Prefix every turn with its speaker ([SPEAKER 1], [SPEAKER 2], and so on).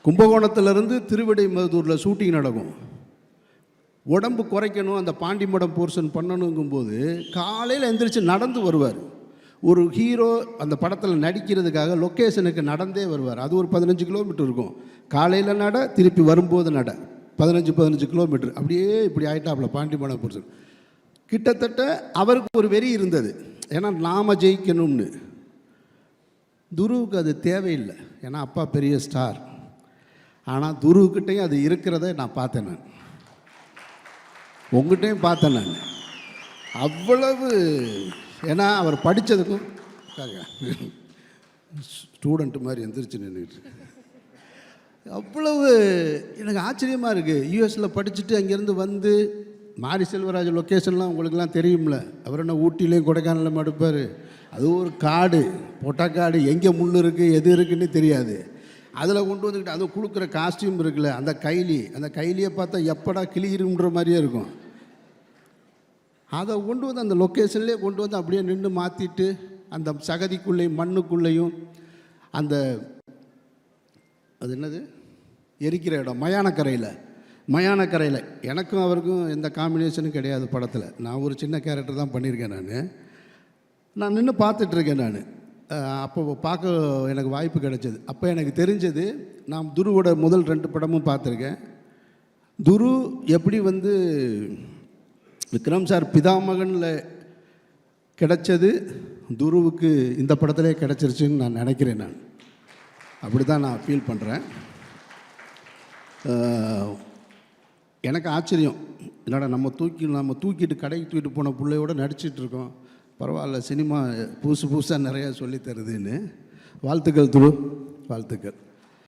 [SPEAKER 1] கும்பகோணத்திலேருந்து திருவிடைமருதூரில் shooting நடக்கும். உடம்பு குறைக்கணும், அந்த பாண்டிமடம் போர்ஷன் பண்ணணுங்கும்போது காலையில் எந்திரிச்சு நடந்து வருவார். ஒரு ஹீரோ அந்த படத்தில் நடிக்கிறதுக்காக லொக்கேஷனுக்கு நடந்தே வருவார். அது ஒரு 15 கிலோமீட்டர் இருக்கும். காலையில் நட, திருப்பி வரும்போது நட, 15 கிலோமீட்டர். அப்படியே இப்படி ஆகிட்டாப்புல பாண்டிமடம் போர்ஷன். கிட்டத்தட்ட அவருக்கு ஒரு வெறி இருந்தது, ஏன்னா நாம் ஜெயிக்கணும்னு. துருவுக்கு அது தேவையில்லை, ஏன்னா அப்பா பெரிய ஸ்டார். ஆனால் துருவுக்கிட்டையும் அது இருக்கிறத நான் பார்த்தேன். நான் உங்கள்கிட்டையும் பார்த்தேன். நான் அவ்வளவு, ஏன்னா அவர் படித்ததுக்கும் ஸ்டூடெண்ட்டு மாதிரி எந்திரிச்சு நின்றுட்டு அவ்வளவு எனக்கு ஆச்சரியமாக இருக்குது. யூஎஸில் படிச்சுட்டு அங்கேருந்து வந்து மாரி செல்வராஜ் லொக்கேஷன்லாம் உங்களுக்கெல்லாம் தெரியும்ல. அவர் என்ன ஊட்டிலையும் கொடைக்கானலும் எடுப்பார். அது ஒரு காடு, பொட்டக்காடு, எங்கே முள் இருக்குது எது இருக்குன்னு தெரியாது. அதில் கொண்டு வந்துக்கிட்டு அது கொடுக்குற காஸ்டியூம் இருக்குல்ல, அந்த கைலியை பார்த்தா எப்படா கிளியிருன்ற மாதிரியே இருக்கும். அதை கொண்டு வந்து அந்த லொக்கேஷன்லேயே கொண்டு வந்து அப்படியே நின்று மாற்றிட்டு அந்த சகதிக்குள்ளேயும் மண்ணுக்குள்ளேயும் அந்த அது என்னது எரிக்கிற இடம் மயானக்கரையில் எனக்கும் அவருக்கும் எந்த காம்பினேஷனும் கிடையாது படத்தில். நான் ஒரு சின்ன கேரக்டர் தான் பண்ணியிருக்கேன். நான் நின்று பார்த்துட்ருக்கேன். நான் அப்போ பார்க்க எனக்கு வாய்ப்பு கிடைச்சது. அப்போ எனக்கு தெரிஞ்சது, நான் துருவோட முதல் 2 படமும் பார்த்துருக்கேன். துரு எப்படி வந்து விக்ரம் சார் பிதாமகனில் கிடைச்சது துருவுக்கு இந்த படத்திலே கிடச்சிருச்சுன்னு நான் நினைக்கிறேன். நான் அப்படி தான் நான் ஃபீல் பண்ணுறேன். எனக்கு ஆச்சரியம், என்னடா நம்ம தூக்கிட்டு கடைக்கு தூக்கிட்டு போன பிள்ளையோடு நடிச்சிட்ருக்கோம், பரவாயில்ல சினிமா புதுசாக நிறையா சொல்லி தருதுன்னு. வாழ்த்துக்கள் துரு, வாழ்த்துக்கள்.